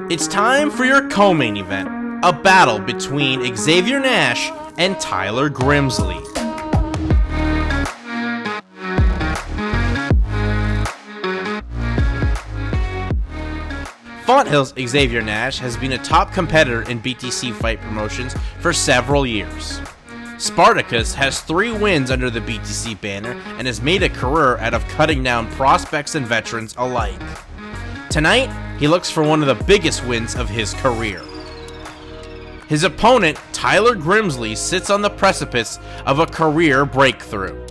It's time for your co-main event, a battle between Xavier Nash and Tyler Grimsley. Fonthill's Xavier Nash has been a top competitor in BTC fight promotions for several years. Spartacus has 3 wins under the BTC banner and has made a career out of cutting down prospects and veterans alike. Tonight, he looks for one of the biggest wins of his career. His opponent, Tyler Grimsley, sits on the precipice of a career breakthrough.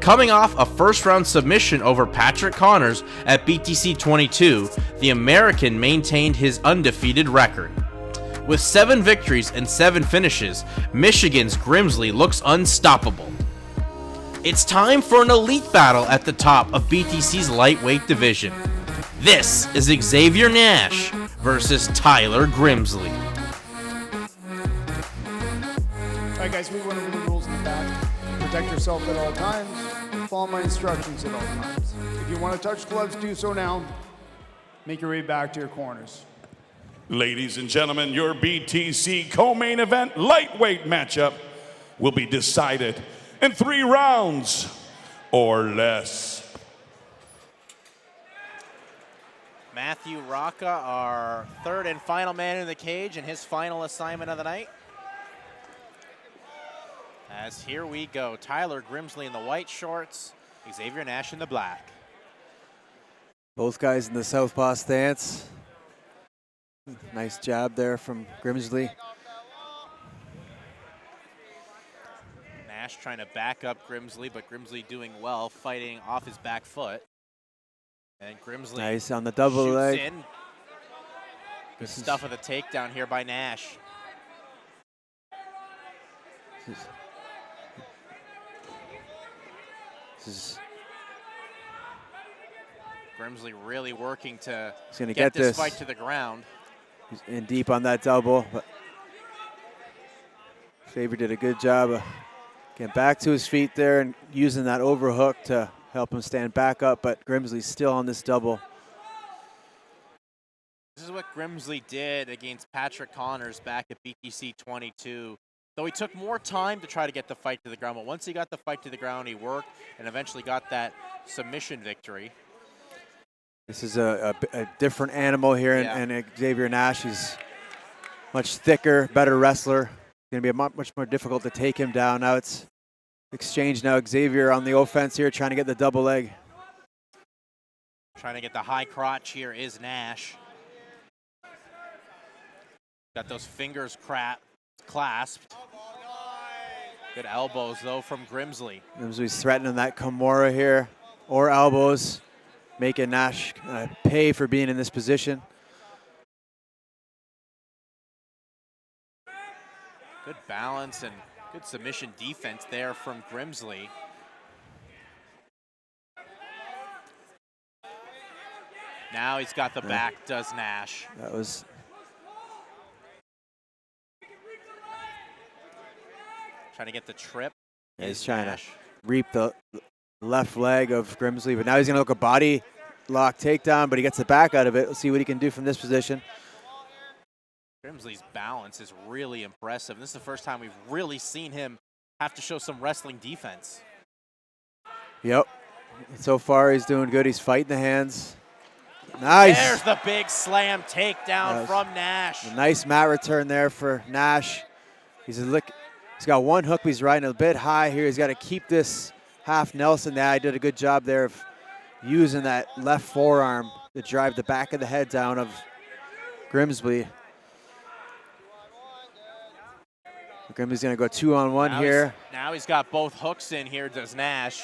Coming off a first-round submission over Patrick Connors at BTC 22, the American maintained his undefeated record. With 7 victories and 7 finishes, Michigan's Grimsley looks unstoppable. It's time for an elite battle at the top of BTC's lightweight division. This is Xavier Nash versus Tyler Grimsley. Alright guys, we went over the rules in the back. Protect yourself at all times. Follow my instructions at all times. If you want to touch gloves, do so now. Make your way back to your corners. Ladies and gentlemen, your BTC co-main event lightweight matchup will be decided in 3 rounds or less. Matthew Rocca, our 3rd and final man in the cage, and his final assignment of the night. As here we go, Tyler Grimsley in the white shorts, Xavier Nash in the black. Both guys in the southpaw stance. Nice jab there from Grimsley. Nash trying to back up Grimsley, but Grimsley doing well, fighting off his back foot. And Grimsley nice on the double leg. In. Good stuff of the takedown here by Nash. Grimsley really working to get this fight to the ground. He's in deep on that double, but Xavier did a good job of getting back to his feet there and using that overhook to help him stand back up, but Grimsley's still on this double. This is what Grimsley did against Patrick Connors back at BTC 22. Though he took more time to try to get the fight to the ground, but once he got the fight to the ground, he worked and eventually got that submission victory. This is a different animal here, and Xavier Nash is much thicker, better wrestler. Going to be much more difficult to take him down. Now it's exchange now. Xavier on the offense here, trying to get the double leg. Trying to get the high crotch here is Nash. Got those fingers clasped. Good elbows, though, from Grimsley. Grimsley's threatening that Kimura here, or elbows, making Nash pay for being in this position. Good balance and good submission defense there from Grimsley. Now he's got the back, does Nash. That was... Trying to get the trip. Yeah, he's trying to reap the left leg of Grimsley, but now he's going to look a body lock takedown, but he gets the back out of it. Let's see what he can do from this position. Grimsley's balance is really impressive. This is the first time we've really seen him have to show some wrestling defense. Yep. So far, he's doing good. He's fighting the hands. Nice. There's the big slam takedown from Nash. A nice mat return there for Nash. He's got one hook, but he's riding a bit high here. He's got to keep this half Nelson. He did a good job there of using that left forearm to drive the back of the head down of Grimsley. Grimsley's going to go 2-on-1 here. Now he's got both hooks in here, does Nash.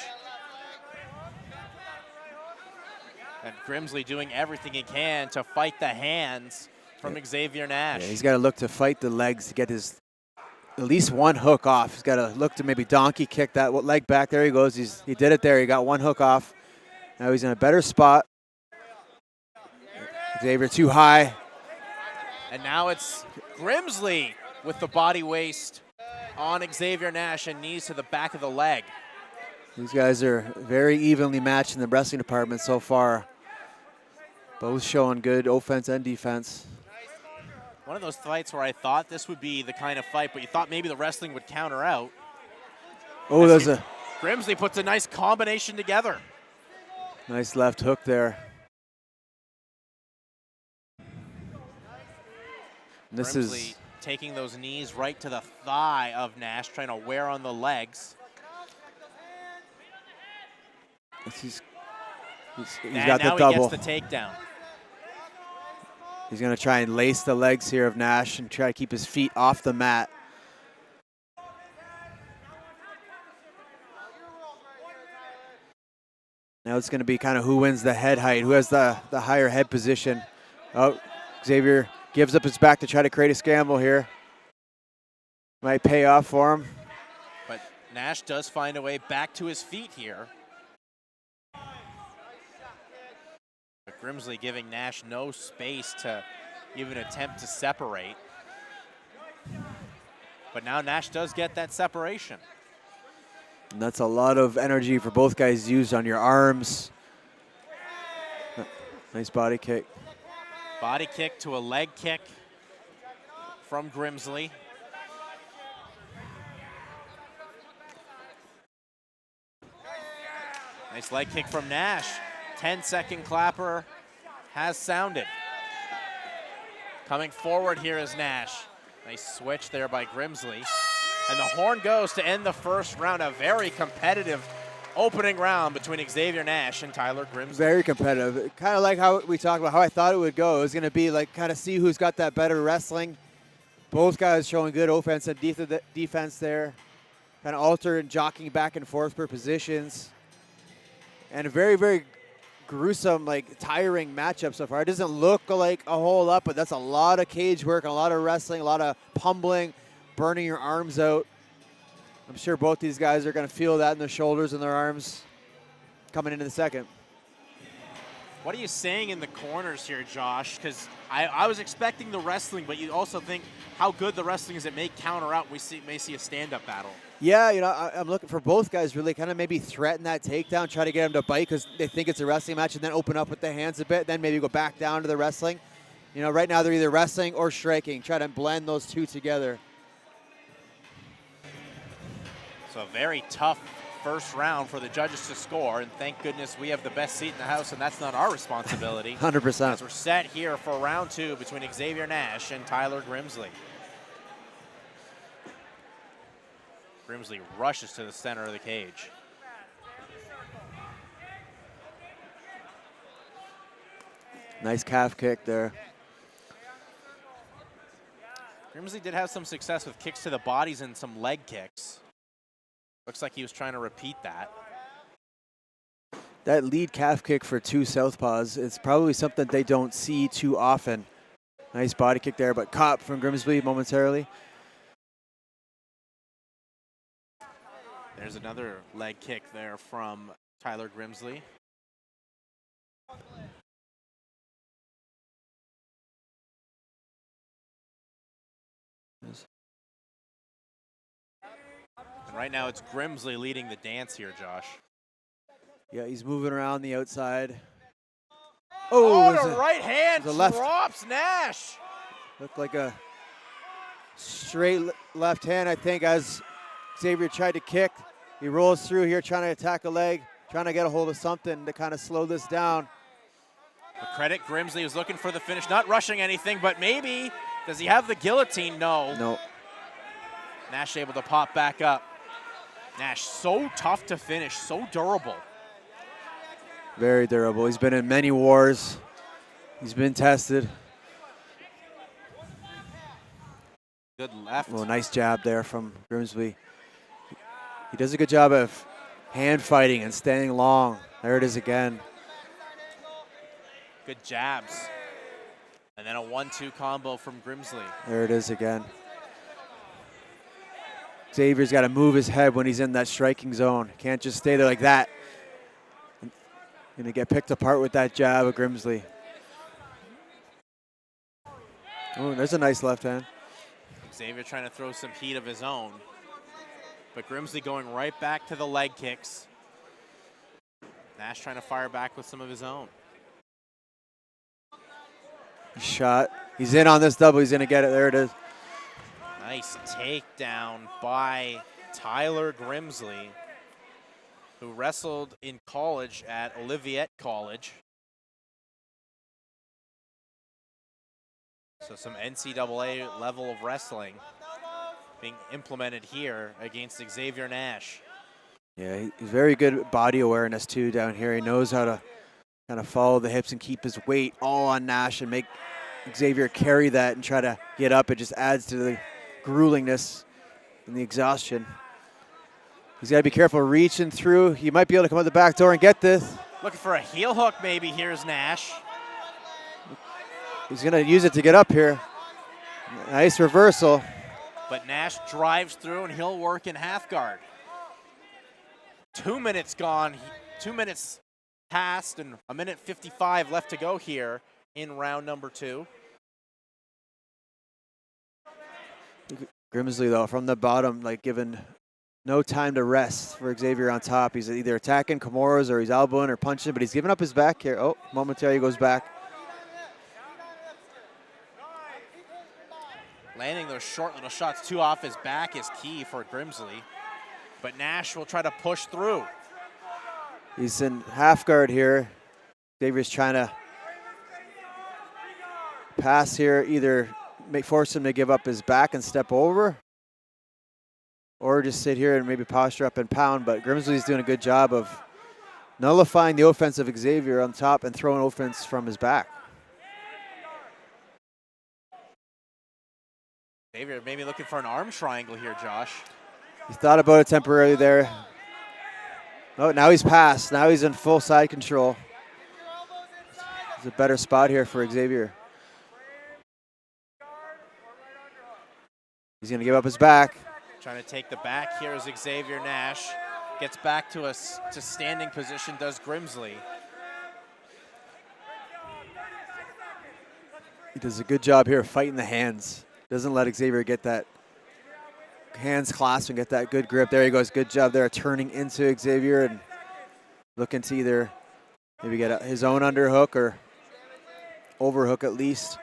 And Grimsley doing everything he can to fight the hands from Xavier Nash. Yeah, he's got to look to fight the legs to get his at least one hook off. He's got to look to maybe donkey kick that leg back. There he goes. He did it there. He got one hook off. Now he's in a better spot. Xavier too high. And now it's Grimsley with the body waist on Xavier Nash and knees to the back of the leg. These guys are very evenly matched in the wrestling department so far. Both showing good offense and defense. One of those fights where I thought this would be the kind of fight, but you thought maybe the wrestling would counter out. Oh, there's a Grimsley puts a nice combination together. nice left hook there. This Grimsley is taking those knees right to the thigh of Nash, trying to wear on the legs. he's And got now the double. he gets the takedown. He's going to try and lace the legs here of Nash and try to keep his feet off the mat. Now it's going to be kind of who wins the head height, who has the higher head position. Oh, Xavier gives up his back to try to create a scramble here. Might pay off for him. But Nash does find a way back to his feet here. But Grimsley giving Nash no space to even attempt to separate. But now Nash does get that separation. And that's a lot of energy for both guys used on your arms. Nice body kick. Body kick to a leg kick from Grimsley. Nice leg kick from Nash. 10-second clapper has sounded. Coming forward here is Nash. Nice switch there by Grimsley. And the horn goes to end the first round. A very competitive opening round between Xavier Nash and Tyler Grimsley. Very competitive. Kind of like how we talked about how I thought it would go. It was going to be like kind of see who's got that better wrestling. Both guys showing good offense and defense there. Kind of alternate jockeying back and forth for positions. And a very, very gruesome, like tiring matchup so far. It doesn't look like a whole lot, but that's a lot of cage work, a lot of wrestling, a lot of pummeling, burning your arms out. I'm sure both these guys are going to feel that in their shoulders and their arms coming into the second. What are you saying in the corners here, Josh? Because I was expecting the wrestling, but you also think how good the wrestling is. It may counter out. We may see a stand-up battle. Yeah, you know, I'm looking for both guys really kind of maybe threaten that takedown, try to get them to bite because they think it's a wrestling match, and then open up with the hands a bit, then maybe go back down to the wrestling. You know, right now they're either wrestling or striking. Try to blend those two together. So a very tough first round for the judges to score, and thank goodness we have the best seat in the house, and that's not our responsibility. 100%. As we're set here for round two between Xavier Nash and Tyler Grimsley. Grimsley rushes to the center of the cage. Nice calf kick there. Grimsley did have some success with kicks to the bodies and some leg kicks. Looks like he was trying to repeat that. That lead calf kick for two southpaws, it's probably something they don't see too often. Nice body kick there, but caught from Grimsley momentarily. There's another leg kick there from Tyler Grimsley. And right now it's Grimsley leading the dance here, Josh. Yeah, he's moving around the outside. Oh, there's the right hand left. drops Nash. Looked like a straight left hand, I think, as Xavier tried to kick. He rolls through here trying to attack a leg, trying to get a hold of something to kind of slow this down. But credit Grimsley was looking for the finish, not rushing anything, but maybe. Does he have the guillotine? No. No. Nash able to pop back up. Nash so tough to finish, so durable. Very durable. He's been in many wars. He's been tested. Good left. Well, nice jab there from Grimsley. He does a good job of hand fighting and staying long. There it is again. Good jabs. And then a 1-2 combo from Grimsley. There it is again. Xavier's got to move his head when he's in that striking zone. Can't just stay there like that. Going to get picked apart with that jab of Grimsley. Oh, there's a nice left hand. Xavier trying to throw some heat of his own. But Grimsley going right back to the leg kicks. Nash trying to fire back with some of his own. Shot. He's in on this double. He's going to get it. There it is. Nice takedown by Tyler Grimsley, who wrestled in college at Olivet College. So some NCAA level of wrestling being implemented here against Xavier Nash. Yeah, he's very good body awareness too down here. He knows how to kind of follow the hips and keep his weight all on Nash and make Xavier carry that and try to get up. It just adds to the gruelingness and the exhaustion. He's got to be careful reaching through. He might be able to come out the back door and get this. Looking for a heel hook maybe. Here's Nash. He's going to use it to get up here. Nice reversal. But Nash drives through and he'll work in half guard. 2 minutes gone. 2 minutes passed and a minute 55 left to go here in round number 2. Grimsley, though, from the bottom, like given no time to rest for Xavier on top. He's either attacking Kimuras or he's elbowing or punching, but he's giving up his back here. Oh, momentarily goes back. Landing those short little shots too off his back is key for Grimsley. But Nash will try to push through. He's in half guard here. Xavier's trying to pass here, either force him to give up his back and step over, or just sit here and maybe posture up and pound. But Grimsley's doing a good job of nullifying the offense of Xavier on top and throwing offense from his back. Xavier maybe looking for an arm triangle here, Josh. He thought about it temporarily there. Oh, now he's passed. Now he's in full side control. It's a better spot here for Xavier. He's going to give up his back. Trying to take the back here is Xavier Nash. Gets back to to standing position, does Grimsley. He does a good job here fighting the hands. Doesn't let Xavier get that hands clasp and get that good grip. There he goes. Good job there turning into Xavier and looking to either maybe get his own underhook or overhook at least.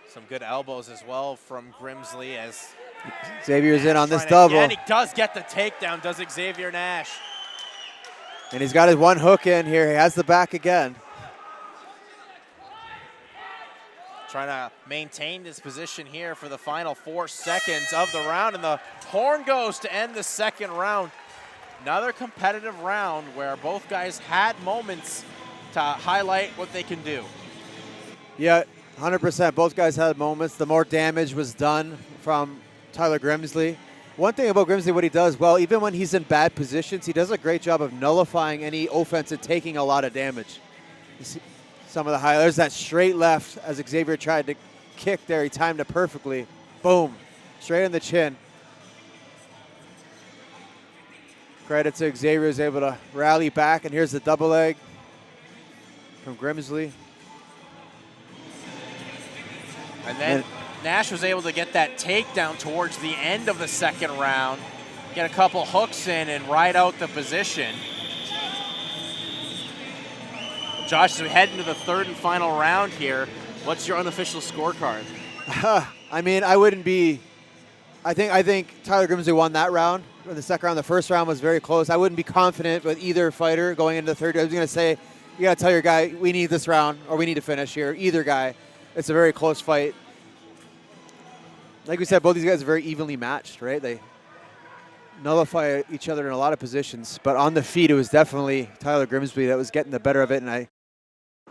Some good elbows as well from Grimsley as Xavier's Nash in on this to, double. and he does get the takedown, does Xavier Nash. And he's got his one hook in here. He has the back again. Trying to maintain this position here for the final 4 seconds of the round, and the horn goes to end the second round. Another competitive round where both guys had moments to highlight what they can do. Yeah, 100%. Both guys had moments. The more damage was done from Tyler Grimsley. One thing about Grimsley, what he does well, even when he's in bad positions, he does a great job of nullifying any offense and taking a lot of damage. You see some of the highlights. There's that straight left as Xavier tried to kick there. He timed it perfectly. Boom. Straight in the chin. Credit to Xavier, was able to rally back, and here's the double leg from Grimsley. And then Nash was able to get that takedown towards the end of the second round, get a couple hooks in and ride out the position. Josh, as we head into the third and final round here, what's your unofficial scorecard? I mean, I wouldn't be. I think Tyler Grimsley won that round. In the second round, the first round was very close. I wouldn't be confident with either fighter going into the third. I was going to say, you got to tell your guy, we need this round or we need to finish here. Either guy. It's a very close fight. Like we said, both these guys are very evenly matched, right? They nullify each other in a lot of positions. But on the feet, it was definitely Tyler Grimsley that was getting the better of it. And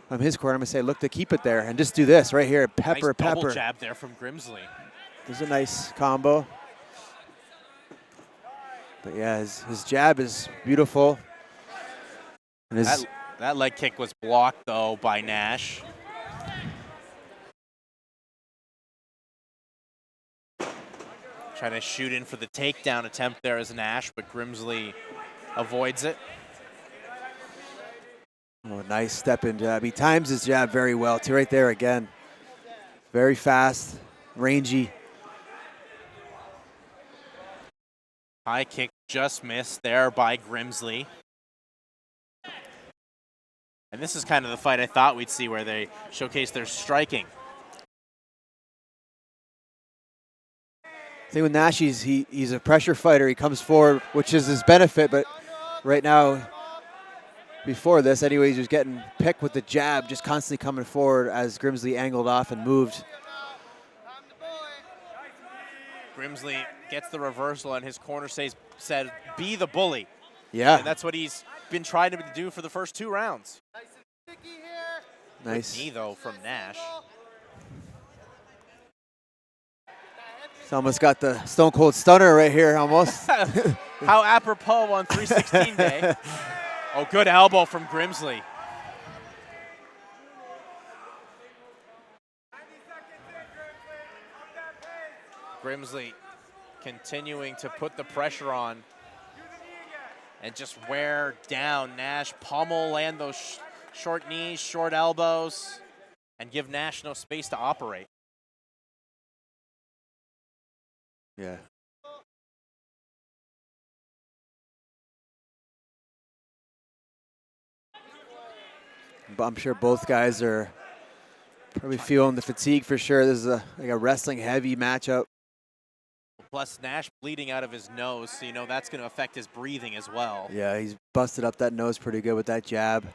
from his corner, I'm going to say, look to keep it there and just do this right here. Pepper, nice pepper. Double jab there from Grimsley. There's a nice combo. But yeah, his jab is beautiful. And That leg kick was blocked, though, by Nash. Trying to shoot in for the takedown attempt there as Nash, but Grimsley avoids it. Oh, nice step in jab. He times his jab very well, too, right there again. Very fast, rangy. High kick just missed there by Grimsley. And this is kind of the fight I thought we'd see where they showcase their striking. I think with Nash, he's a pressure fighter. He comes forward, which is his benefit, but right now, before this, anyways, he was getting picked with the jab, just constantly coming forward as Grimsley angled off and moved. Grimsley gets the reversal, and his corner said, be the bully. Yeah. And that's what he's been trying to do for the first 2 rounds. Nice. Good knee, though, from Nash. He's almost got the Stone Cold Stunner right here, almost. How apropos on 316 day. Oh, good elbow from Grimsley. Grimsley continuing to put the pressure on and just wear down Nash. Pummel, land those short knees, short elbows, and give Nash no space to operate. Yeah. But I'm sure both guys are probably feeling the fatigue for sure. This is like a wrestling heavy matchup. Plus Nash bleeding out of his nose, so you know that's going to affect his breathing as well. Yeah, he's busted up that nose pretty good with that jab.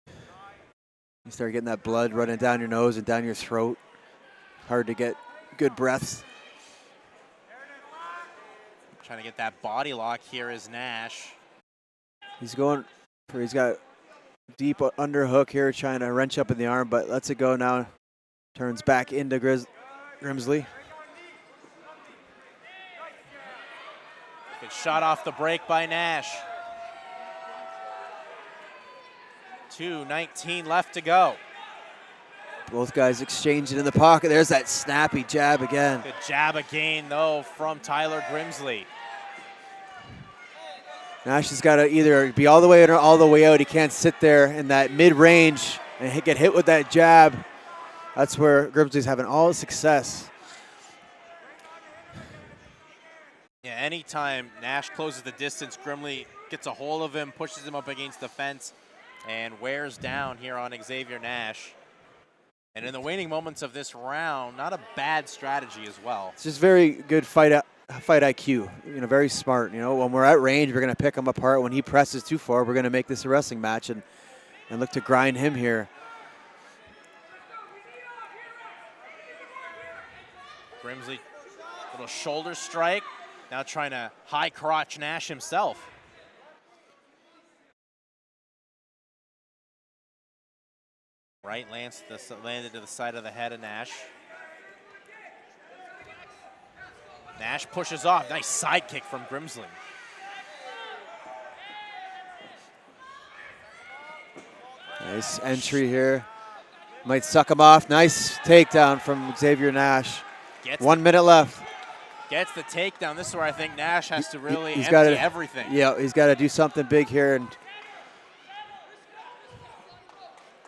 You start getting that blood running down your nose and down your throat. Hard to get good breaths. Trying to get that body lock here is Nash. He's got deep underhook here, trying to wrench up in the arm, but lets it go now. Turns back into Grimsley. Good shot off the break by Nash. 2:19 left to go. Both guys exchanging in the pocket. There's that snappy jab again. Good jab again, though, from Tyler Grimsley. Nash has got to either be all the way in or all the way out. He can't sit there in that mid-range and get hit with that jab. That's where Grimsley's having all the success. Yeah, anytime Nash closes the distance, Grimsley gets a hold of him, pushes him up against the fence, and wears down here on Xavier Nash. And in the waning moments of this round, not a bad strategy as well. It's just very good fight IQ. You know, very smart. You know, when we're at range, we're going to pick him apart. When he presses too far, we're going to make this a wrestling match and look to grind him here. Grimsley, little shoulder strike. Now trying to high crotch Nash himself. Right landed to the side of the head of Nash. Nash pushes off. Nice side kick from Grimsley. Nice entry here. Might suck him off. Nice takedown from Xavier Nash. 1 minute left. Gets the takedown. This is where I think Nash has to really empty everything. Yeah, he's got to do something big here. And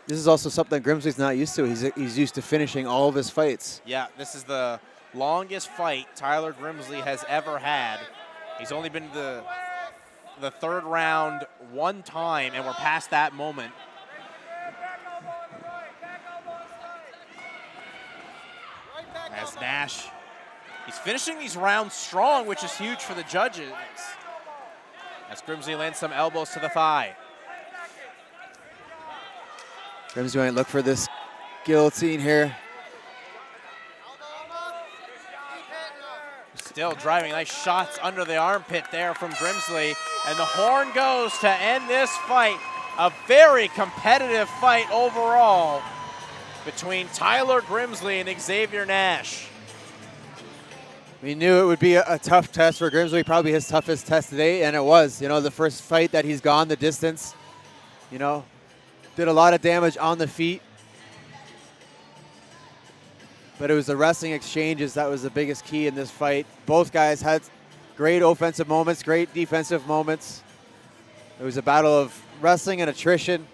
this is also something Grimsley's not used to. He's used to finishing all of his fights. Yeah, this is the longest fight Tyler Grimsley has ever had. He's only been to the 3rd round 1 time, and we're past that moment. As Nash, he's finishing these rounds strong, which is huge for the judges. As Grimsley lands some elbows to the thigh. Grimsley might look for this guillotine here. Still driving nice shots under the armpit there from Grimsley. And the horn goes to end this fight. A very competitive fight overall between Tyler Grimsley and Xavier Nash. We knew it would be a tough test for Grimsley, probably his toughest test today, and it was. You know, the first fight that he's gone the distance, you know, did a lot of damage on the feet. But it was the wrestling exchanges that was the biggest key in this fight. Both guys had great offensive moments, great defensive moments. It was a battle of wrestling and attrition.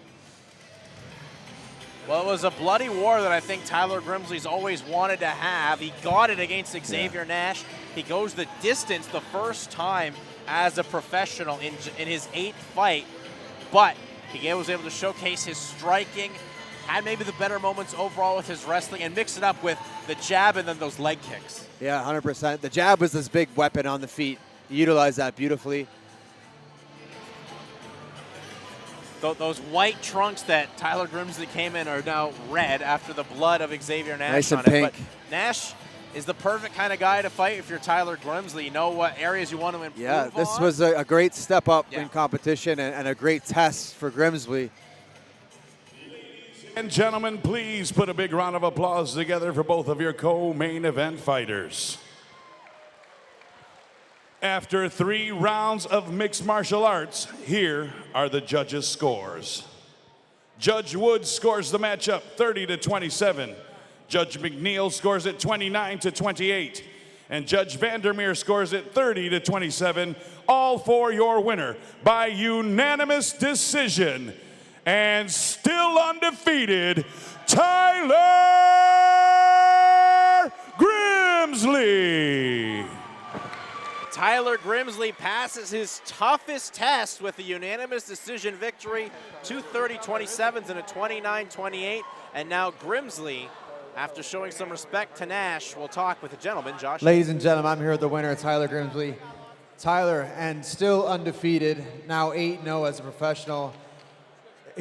Well, it was a bloody war that I think Tyler Grimsley's always wanted to have. He got it against Xavier Nash. He goes the distance the first time as a professional in his 8th fight. But He was able to showcase his striking, had maybe the better moments overall with his wrestling, and mix it up with the jab and then those leg kicks. Yeah, 100%. The jab was this big weapon on the feet. He utilized that beautifully. Those white trunks that Tyler Grimsley came in are now red after the blood of Xavier Nash Nice and on it. pink. But Nash is the perfect kind of guy to fight if you're Tyler Grimsley. You know what areas you want to improve Yeah, this on. was a great step up Yeah. in competition and a great test for Grimsley. And gentlemen, please put a big round of applause together for both of your co-main event fighters. After 3 rounds of mixed martial arts, here are the judges' scores. Judge Woods scores the matchup 30-27. Judge McNeil scores it 29-28. And Judge Vandermeer scores it 30-27. All for your winner by unanimous decision. And still undefeated, Tyler Grimsley. Tyler Grimsley passes his toughest test with a unanimous decision victory, 2 30-27s and a 29-28. And now Grimsley, after showing some respect to Nash, will talk with the gentleman, Josh. Ladies and gentlemen, I'm here with the winner, Tyler Grimsley. Tyler, and still undefeated, now 8-0 as a professional.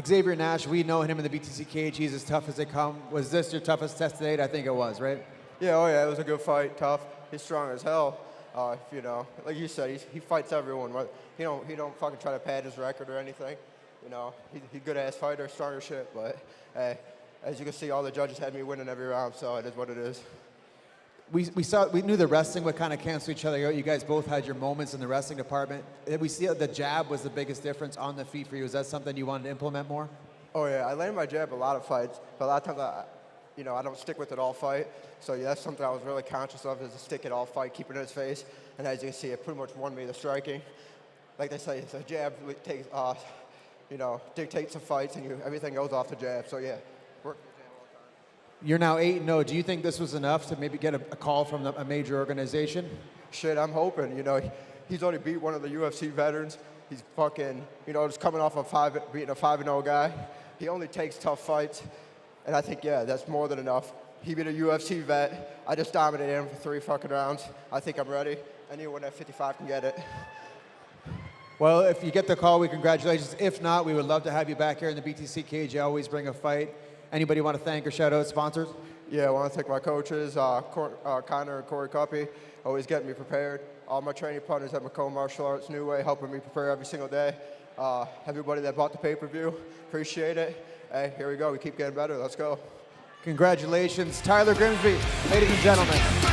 Xavier Nash, we know him in the BTC cage. He's as tough as they come. Was this your toughest test to date? I think it was, right? Yeah, oh yeah, it was a good fight, tough. He's strong as hell. You know, like you said, he fights everyone. Right? He don't fucking try to pad his record or anything. You know, he's good ass fighter, strong as shit. But as you can see, all the judges had me winning every round, so it is what it is. We knew the wrestling would kind of cancel each other out. You guys both had your moments in the wrestling department. We see the jab was the biggest difference on the feet for you. Is that something you wanted to implement more? Oh yeah, I landed my jab a lot of fights, but a lot of times I don't stick with it all fight. So yeah, that's something I was really conscious of, is to stick it all fight, keep it in his face. And as you can see, it pretty much won me the striking. Like they say, the jab takes, dictates the fights, and everything goes off the jab. So yeah, work the jab all the time. You're now 8-0. Do you think this was enough to maybe get a call from a major organization? Shit, I'm hoping. You know, he's already beat one of the UFC veterans. He's fucking, just coming off beating a 5-0 guy. He only takes tough fights. And I think, yeah, that's more than enough. He beat a UFC vet. I just dominated him for 3 fucking rounds. I think I'm ready. Anyone at 55 can get it. Well, if you get the call, congratulations. If not, we would love to have you back here in the BTC cage. You always bring a fight. Anybody want to thank or shout out sponsors? Yeah, I want to thank my coaches, Connor and Corey Puppie, always getting me prepared. All my training partners at Macomb Martial Arts New Way, helping me prepare every single day. Everybody that bought the pay-per-view, appreciate it. Hey, here we go. We keep getting better. Let's go. Congratulations, Tyler Grimsley, ladies and gentlemen.